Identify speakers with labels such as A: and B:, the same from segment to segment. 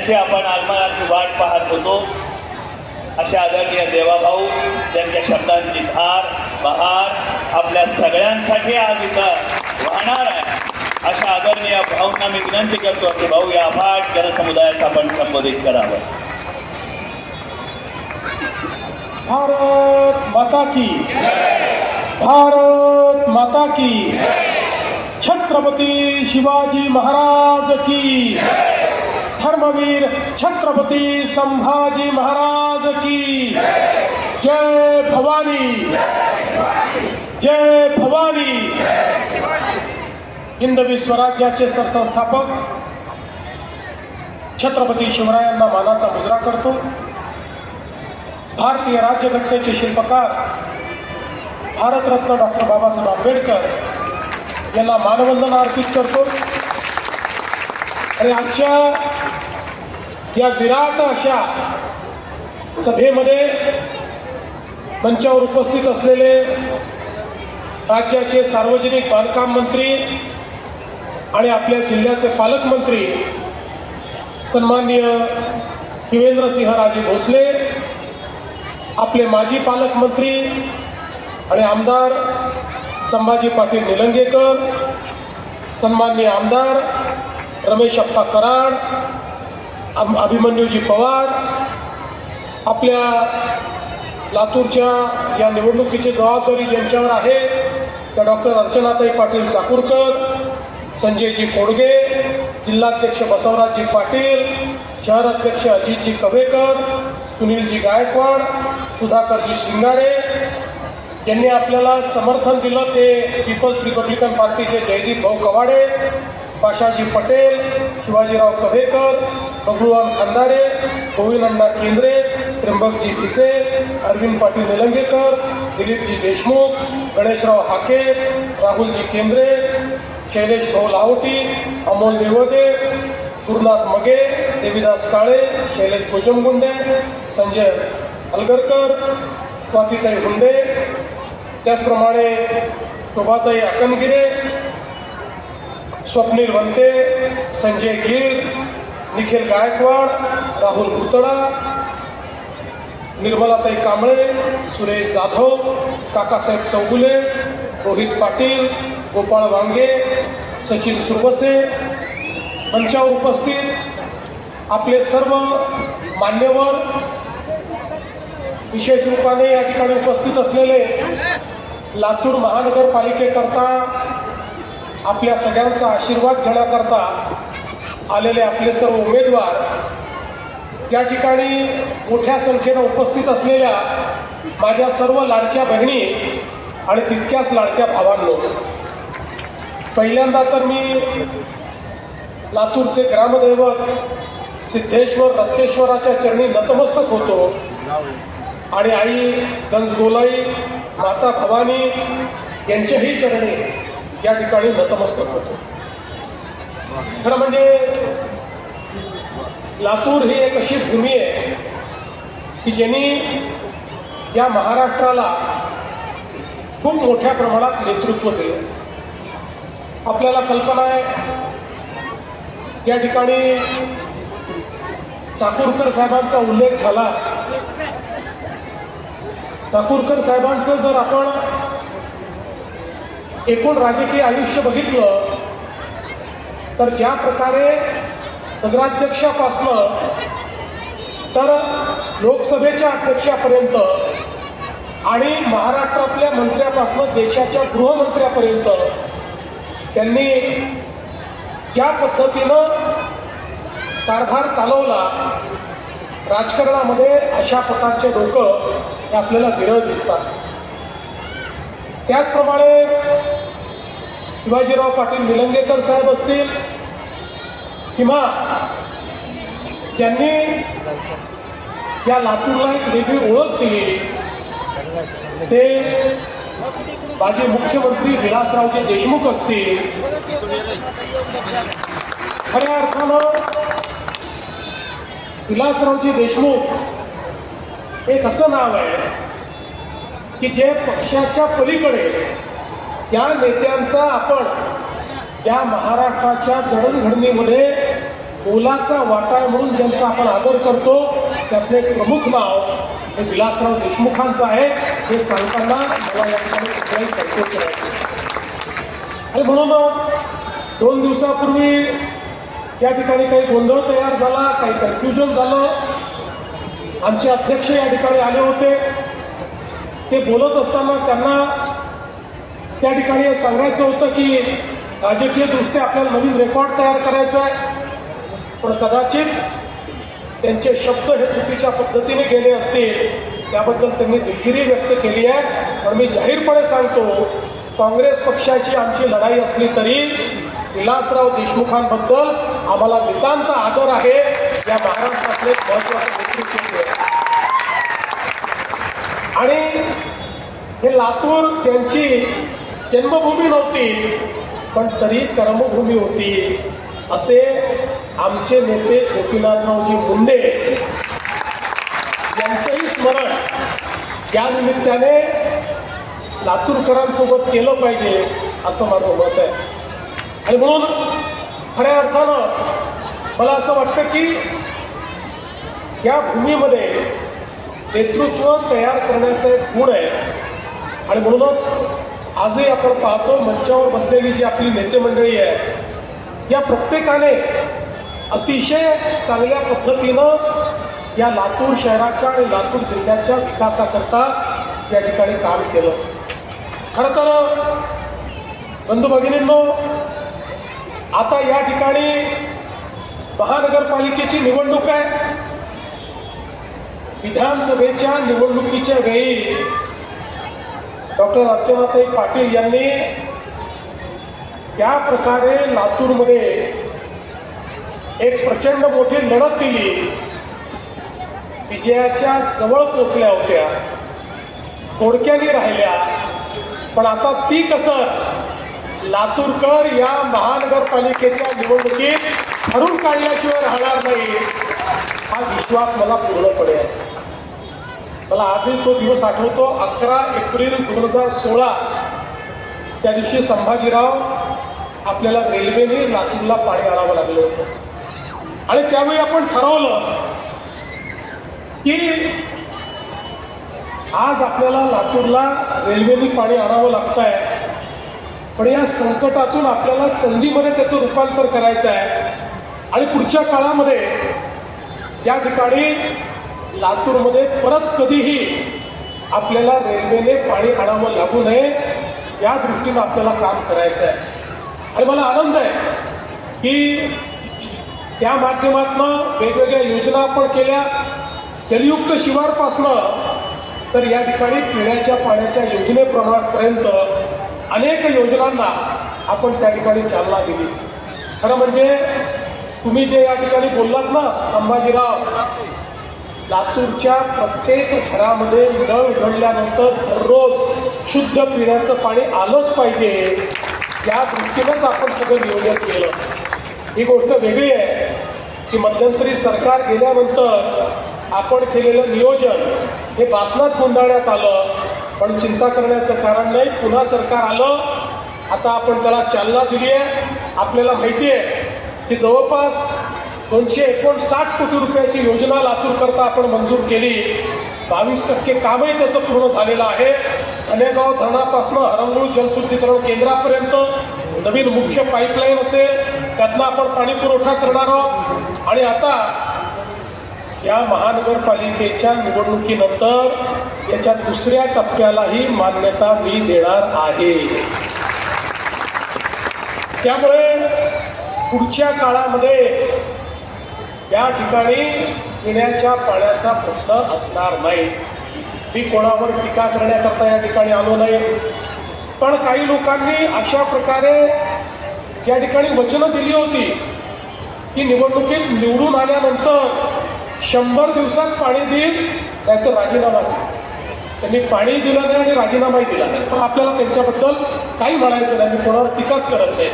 A: ज्यांची आपण आगमनाची वाट पाहत होतो अशा आदरणीय देवाभाऊ, त्यांच्या शब्दांची धार बहार आपल्या सगळ्यांसाठी आज इथं वाहणार आहे, अशा आदरणीय भाऊंना मी विनंती करतो की भाऊ या अफाट जनसमुदायास आपण संबोधित करावं.
B: भारत माता की, भारत माता की, छत्रपती शिवाजी महाराज की, धर्मवीर छत्रपती संभाजी महाराज की, जय भवानी, जय भवानी. हिंदवी स्वराज्याचे सरसंस्थापक छत्रपती शिवरायांना मानाचा मुजरा करतो. भारतीय राज्यघटनेचे शिल्पकार भारतरत्न डॉक्टर बाबासाहेब आंबेडकर यांना मानवंदना अर्पित करतो. आणि आजच्या या विराट अशा सभेमध्ये मंचावर उपस्थित असलेले राज्याचे सार्वजनिक बांधकाम मंत्री आणि आपल्या जिल्ह्याचे पालकमंत्री सन्माननीय शिवेंद्रसिंहराजे भोसले, आपले माजी पालकमंत्री आणि आमदार संभाजी पाटील निलंगेकर, सन्माननीय आमदार रमेश अप्पा कराड, अभिमन्यूजी पवार, आपल्या लातूरच्या या निवडणुकीची जबाबदारी ज्यांच्यावर आहे त्या डॉक्टर अर्चनाताई पाटील चाकूरकर, संजयजी कोडगे, जिल्हाध्यक्ष बसवराजजी पाटील, शहराध्यक्ष अजितजी कवेकर, सुनीलजी गायकवाड, सुधाकरजी श्रिंगारे यांनी आपल्याला समर्थन दिलं ते पीपल्स रिपब्लिकन पार्टीचे जयदीप भाऊ कवाडे, पाशाजी पटेल, शिवाजीराव कवेकर, बघुळवान खंदारे, गोविंदअण्णा केंद्रे, त्र्यंबकजी भिसे, अरविंद पाटील निलंगेकर, दिलीपजी देशमुख, गणेशराव हाके, राहुलजी केंद्रे, शैलेश भाऊ लाहोटी, अमोल निवदे, गुरुनाथ मगे, देवीदास काळे, शैलेश भुजमगुंडे, संजय अलगरकर, स्वातीताई हुंडे, त्याचप्रमाणे शोभाताई अकनगिरे, स्वप्नील वंते, संजय गीर, निखिल गायकवाड, राहुल भुतडा, निर्मलाताई कांबळे, सुरेश जाधव, काकासाहेब चौगुले, रोहित पाटील, गोपाळ वांगे, सचिन सुरवसे, मंचावर उपस्थित आपले सर्व मान्यवर, विशेष रूपाने या ठिकाणी उपस्थित असलेले लातूर महानगरपालिकेकरता आपल्या सगळ्यांचा आशीर्वाद घेण्याकरता आलेले आपले सर्व उमेदवार, या ठिकाणी मोठ्या संख्येनं उपस्थित असलेल्या माझ्या सर्व लाडक्या बहिणी आणि तितक्याच लाडक्या भावांनो, पहिल्यांदा तर मी लातूरचे ग्रामदैवत सिद्धेश्वर रत्नेश्वराच्या चरणी नतमस्तक होतो आणि आई गंजगोलाई माता भवानी यांच्याही चरणी या ठिकाणी नतमस्तक होतो. खरं म्हणजे लातूर ही एक अशी भूमी आहे की ज्यांनी या महाराष्ट्राला खूप मोठ्या प्रमाणात नेतृत्व दिलं. आपल्याला कल्पना आहे या ठिकाणी चाकूरकर साहेबांचा उल्लेख झाला. चाकूरकर साहेबांचं जर आपण एकूण राजकीय आयुष्य बघितलं तर ज्या प्रकारे नगराध्यक्षापासनं तर लोकसभेच्या अध्यक्षापर्यंत आणि महाराष्ट्रातल्या मंत्र्यापासनं देशाच्या गृहमंत्र्यापर्यंत त्यांनी ज्या पद्धतीनं कारभार चालवला, राजकारणामध्ये अशा प्रकारचे लोक हे आपल्याला विरळ दिसतात. त्याचप्रमाणे शिवाजीराव पाटील निलंगेकर साहेब असतील किंवा ज्यांनी या लातूरला एक वेगळी ओळख दिली ते माजी मुख्यमंत्री विलासरावजी देशमुख असतील. खऱ्या अर्थानं विलासरावजी देशमुख एक असं नाव आहे की जे पक्षाच्या पलीकडे या नेत्यांचा आपण या महाराष्ट्राच्या जडणघडणीमध्ये मोलाचा वाटा आहे म्हणून ज्यांचा आपण आदर करतो त्यातलं एक प्रमुख नाव हे विलासराव देशमुखांचं आहे. हे सांगताना मला या ठिकाणी कुठलाही संकोच नाही. आणि म्हणून 2 दिवसापूर्वी या ठिकाणी काही गोंधळ तयार झाला, काही कन्फ्युजन झालं. आमचे अध्यक्ष या ठिकाणी आले होते. ते बोलत असताना त्यांना त्या ठिकाणी हे सांगायचं होतं की राजकीयदृष्ट्या आपल्याला नवीन रेकॉर्ड तयार करायचा आहे, पण कदाचित त्यांचे शब्द हे चुकीच्या पद्धतीने गेले असतील, त्याबद्दल त्यांनी दिलगिरी व्यक्त केली आहे. पण मी जाहीरपणे सांगतो, काँग्रेस पक्षाची आमची लढाई असली तरी विलासराव देशमुखांबद्दल आम्हाला नितांत आदर आहे. या महाराष्ट्रातले महत्त्वाचे नेतृत्व आहे. आणि हे लातूर ज्यांची जन्मभूमी नव्हती पण तरी कर्मभूमी होती, असे आमचे नेते गोपीनाथरावजी मुंडे यांचंही स्मरण या निमित्ताने लातूरकरांसोबत केलं पाहिजे असं माझं मत आहे. आणि म्हणून खऱ्या अर्थानं मला असं वाटतं की या भूमीमध्ये नेतृत्व तयार करण्याचा एक गुण आहे. आणि म्हणूनच आजही आपण पाहतो मंचावर बसलेली जी आपली नेते मंडळी आहे, या प्रत्येकाने अतिशय चांगल्या पद्धतीनं या लातूर शहराच्या आणि लातूर जिल्ह्याच्या विकासाकरता या ठिकाणी काम केलं. खरं तर बंधू भगिनींनो, आता या ठिकाणी महानगरपालिकेची निवडणूक आहे. विधानसभेच्या निवडणुकीच्या वेळी डॉक्टर अर्चनाताई पाटील यांनी त्या प्रकारे लातूरमध्ये एक प्रचंड मोठी लढत दिली, विजयाच्या जवळ पोचल्या होत्या, थोडक्याने राहिल्या. पण आता ती कसर लातूरकर या महानगरपालिकेच्या निवडणुकीत हरून काढल्याशिवाय राहणार नाही, हा विश्वास मला पूर्णपणे आहे. मला आजही तो दिवस आठवतो. 11 एप्रिल 2016 त्या दिवशी संभाजीराव आपल्याला रेल्वेने लातूरला पाणी आणावं लागलं होतं. आणि त्यावेळी आपण ठरवलं की आज आपल्याला लातूरला रेल्वेने पाणी आणावं लागतं आहे, पण या संकटातून आपल्याला संधीमध्ये त्याचं रूपांतर करायचं आहे. आणि पुढच्या काळामध्ये या ठिकाणी लातूरमध्ये परत कधीही आपल्याला रेल्वेने पाणी आणावं लागू नये, या दृष्टीनं आपल्याला काम करायचं आहे. आणि मला आनंद आहे की त्या माध्यमातून वेगवेगळ्या योजना आपण केल्या. जलयुक्त शिवारपासनं तर या ठिकाणी पिण्याच्या पाण्याच्या योजनेप्रमाणपर्यंत अनेक योजनांना आपण त्या ठिकाणी चालना दिली. खरं म्हणजे तुम्ही जे या ठिकाणी बोललात ना संभाजीराव, लातूरच्या प्रत्येक घरामध्ये नळ उघडल्यानंतर दररोज शुद्ध पिण्याचं पाणी आलंच पाहिजे, या दृष्टीनंच आपण सगळं नियोजन केलं. ही गोष्ट वेगळी आहे की मध्यंतरी सरकार गेल्यानंतर आपण केलेलं नियोजन हे बासनात गुंडाळण्यात आलं. पण चिंता करण्याचं कारण नाही, पुन्हा सरकार आलं, आता आपण त्याला चालना दिली आहे. आपल्याला माहिती आहे की जवळपास 259 कोटी रुपयाची योजना लातूरकरता आपण मंजूर केली. 22% कामही त्याचं पूर्ण झालेलं आहे. धनेगाव धरणापासून हरंगुळ जलशुद्धीकरण केंद्रापर्यंत नवीन मुख्य पाईपलाईन असेल, त्यातनं आपण पाणी पुरवठा करणार आहोत. आणि आता या महानगरपालिकेच्या निवडणुकीनंतर याच्या दुसऱ्या टप्प्यालाही मान्यता मी देणार आहे. त्यामुळे पुढच्या काळामध्ये या ठिकाणी पिण्याच्या पाण्याचा प्रश्न असणार नाही. मी कोणावर टीका करण्याकरता या ठिकाणी आलो नाही, पण काही लोकांनी अशा प्रकारे या ठिकाणी वचनं दिली होती की निवडणुकीत निवडून आल्यानंतर 100 दिवसात पाणी देईल, नाहीतर राजीनामा देईल. त्यांनी पाणी दिलं नाही आणि राजीनामाही दिला नाही. पण आपल्याला त्यांच्याबद्दल काही म्हणायचं नाही, मी कोणावर टीकाच करत नाही.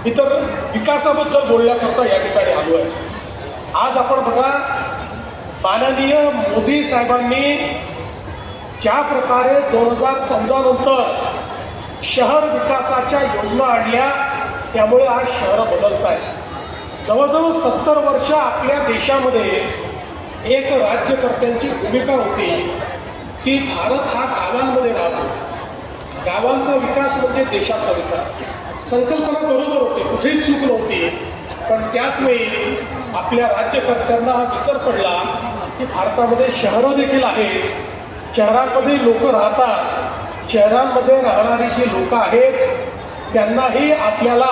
B: इतर विकासाबद्दल बोलण्याकरता या ठिकाणी आलो आहे. आज आपण बघा, माननीय मोदी साहेबांनी ज्या प्रकारे 2014 नंतर शहर विकासाच्या योजना आणल्या, त्यामुळे आज शहरं बदलत आहेत. जवळजवळ 70 वर्ष आपल्या देशामध्ये एक राज्यकर्त्यांची भूमिका होती की भारत हा गावांमध्ये राहतो. गावांचा विकास म्हणजे देशाचा विकास. संकल्पना बरोबर होते, कुठेही चूक नव्हती. पण त्याच वेळी आपल्या राज्यकर्त्यांना हा विसर पडला की भारतामध्ये शहरं देखील आहेत, शहरांमध्ये लोक राहतात. शहरांमध्ये राहणारी जी लोक आहेत त्यांनाही आपल्याला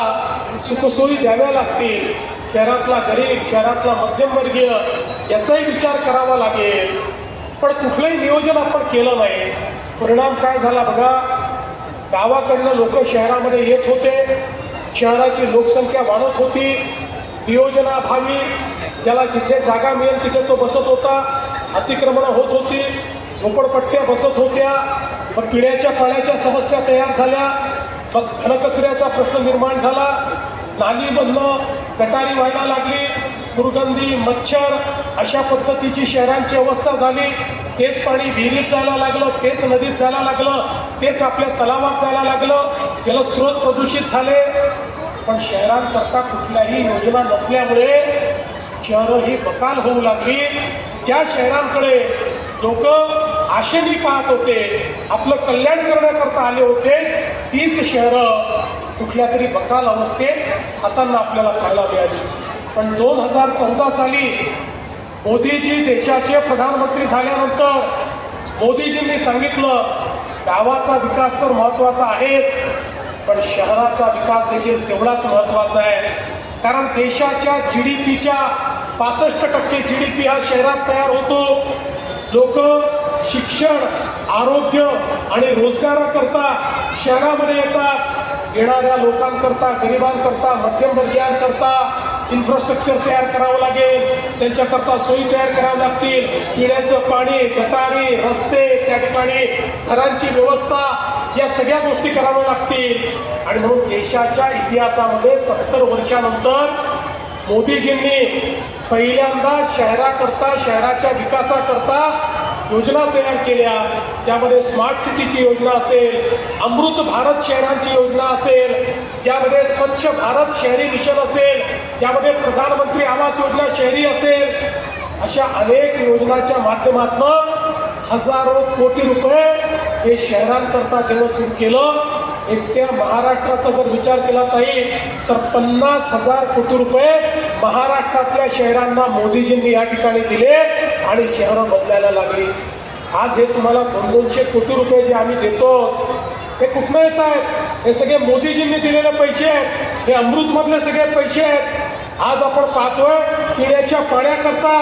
B: सुखसोयी द्याव्या लागतील. शहरातला गरीब, शहरातला मध्यमवर्गीय याचाही विचार करावा लागेल. पण कुठलंही नियोजन आपण केलं नाही. परिणाम काय झाला बघा, गावाकडनं लोक शहरामध्ये येत होते, शहराची लोकसंख्या वाढत होती. नियोजनाभावी ज्याला जिथे जागा मिळेल तिथे तो बसत होता. अतिक्रमणं होत होती, झोपडपट्ट्या बसत होत्या. मग पिण्याच्या पाण्याच्या समस्या तयार झाल्या. मग घनकचऱ्याचा प्रश्न निर्माण झाला. नाली बनणं, गटारी व्हायला लागली, दुर्गंधी, मच्छर अशा पद्धतीची शहरांची अवस्था झाली. तेच पाणी विहिरीत जायला लागलं, तेच नदीत जायला लागलं, तेच आपल्या तलावात जायला लागलं. जलस्रोत प्रदूषित झाले. पण शहरांकरता कुठल्याही योजना नसल्यामुळे शहरं ही बकाल होऊ लागली. त्या शहरांकडे लोक आशेने पाहत होते, आपलं कल्याण करण्याकरता आले होते. तीच शहरं कुठल्या तरी बकाल अवस्थेत जाताना आपल्याला पाहायला मिळाली. पण 2014 साली मोदीजी देशाचे प्रधानमंत्री झाल्यानंतर मोदीजींनी सांगितलं, गावाचा विकास तर महत्त्वाचा आहेच, पण शहराचा विकास देखील तेवढाच महत्त्वाचा आहे. कारण देशाच्या GDPच्या 65% GDP हा शहरात तयार होतो. लोक शिक्षण, आरोग्य आणि रोजगाराकरता शहरामध्ये येतात. येणाऱ्या लोकांकरता, गरिबांकरता, मध्यमवर्गीयांकरता इन्फ्रास्ट्रक्चर तयार करावं लागेल. त्यांच्याकरता सोयी तयार कराव्या लागतील. पिण्याचं पाणी, गटारी, रस्ते, त्या ठिकाणी घरांची व्यवस्था, या सगळ्या गोष्टी कराव्या लागतील. आणि म्हणून देशाच्या इतिहासामध्ये 70 वर्षानंतर मोदीजींनी पहिल्यांदा शहराकरता, शहराच्या विकासाकरता योजना तयार केल्या. त्यामध्ये स्मार्ट सिटीची योजना असेल, अमृत भारत शहरांची योजना असेल, त्यामध्ये स्वच्छ भारत शहरी मिशन असेल, त्यामध्ये प्रधानमंत्री आवास योजना शहरी असेल. अशा अनेक योजनांच्या माध्यमातून हजारो कोटी रुपये हे शहरांकरता देणं सुरू केलं. एकट्या महाराष्ट्राचा जर विचार केला ताई तर 50,000 कोटी रुपये महाराष्ट्रातल्या शहरांना मोदीजींनी या ठिकाणी दिले आणि शहरं बदलायला लागली. आज हे तुम्हाला 200 कोटी रुपये जे आम्ही देतो हे कुठनं येत आहेत? हे सगळे मोदीजींनी दिलेले पैसे आहेत. हे अमृतमधले सगळे पैसे आहेत. आज आपण पाहतोय पिण्याच्या पाण्याकरता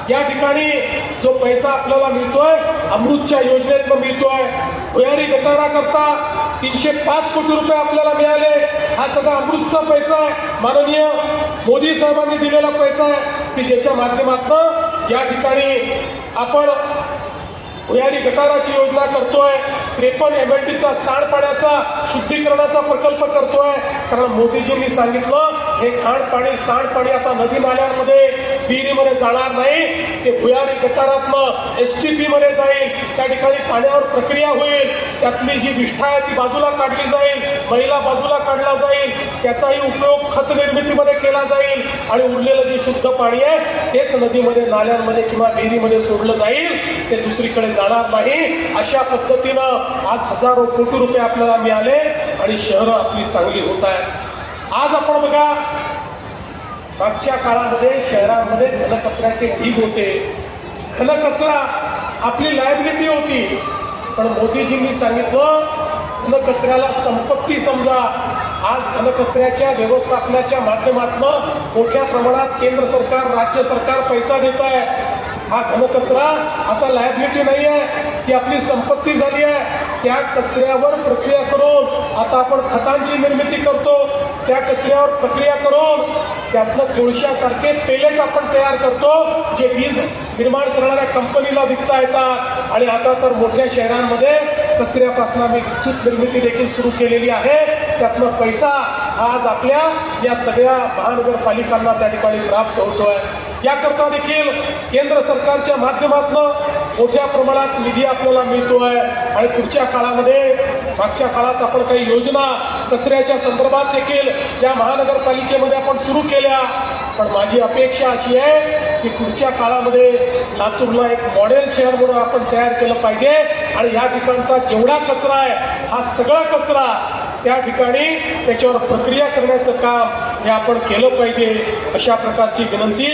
B: या ठिकाणी जो पैसा आपल्याला मिळतोय अमृतच्या योजनेतनं मिळतोय. भुयारी गटाराकरता 305 कोटी रुपये आपल्याला मिळाले. हा सगळा अमृतचा पैसा आहे, माननीय मोदी साहेबांनी दिलेला पैसा आहे की ज्याच्या माध्यमातून या ठिकाणी आपण भुयारी गटाराची योजना करतोय. 53 MLDचा सांडपाण्याचा शुद्धीकरणाचा प्रकल्प करतोय. कारण मोदीजींनी सांगितलं हे सांडपाणी, सांडपाणी आता नदी नाल्यांमध्ये, विहिरीमध्ये जाणार नाही. ते भुयारी गटारातनं STP मध्ये जाईल. त्या ठिकाणी पाण्यावर प्रक्रिया होईल. त्यातली जी विष्ठा आहे ती बाजूला काढली जाईल, मैला बाजूला काढला जाईल. त्याचाही उपयोग खत निर्मितीमध्ये केला जाईल आणि उरलेलं जे शुद्ध पाणी आहे तेच नदीमध्ये, नाल्यांमध्ये किंवा विहिरीमध्ये सोडलं जाईल. ते दुसरीकडे जाणार नाही. अशा पद्धतीनं आज हजारो कोटी रुपये आपल्याला मिळाले आणि शहरं आपली चांगली होत आहेत. आज आपण बघा मागच्या काळामध्ये शहरांमध्ये घनकचऱ्याचे ढीग होते. घनकचरा आपली लायबिलिटी होती. पण मोदीजींनी सांगितलं घनकचऱ्याला संपत्ती समजा. आज घनकचऱ्याच्या व्यवस्थापनाच्या माध्यमातून मोठ्या प्रमाणात केंद्र सरकार, राज्य सरकार पैसा देत आहे. हा घनकचरा आता लायबिलिटी नाही आहे, ती आपली संपत्ती झाली आहे. त्या कचऱ्यावर प्रक्रिया करून आता आपण खतांची निर्मिती करतो. त्या कचऱ्यावर प्रक्रिया करून त्यातनं कोळशासारखे पेलेट आपण तयार करतो जे वीज निर्माण करणाऱ्या कंपनीला विकता येतात. आणि आता तर मोठ्या शहरांमध्ये कचऱ्यापासून आम्ही विद्युत निर्मिती देखील सुरू केलेली आहे. त्यातनं पैसा आज आपल्या या सगळ्या महानगरपालिकांना त्या ठिकाणी प्राप्त होतोय. याकरता देखील केंद्र सरकारच्या माध्यमातून मोठ्या प्रमाणात निधी आपल्याला मिळतो आहे आणि पुढच्या काळामध्ये मागच्या काळात आपण काही योजना कचऱ्याच्या संदर्भात देखील या महानगरपालिकेमध्ये आपण सुरू केल्या, पण माझी अपेक्षा अशी आहे की पुढच्या काळामध्ये लातूरला एक मॉडेल शहर म्हणून आपण तयार केलं पाहिजे आणि या ठिकाणचा जेवढा कचरा आहे हा सगळा कचरा त्या ठिकाणी त्याच्यावर प्रक्रिया करण्याचं काम हे आपण केलं पाहिजे, अशा प्रकारची विनंती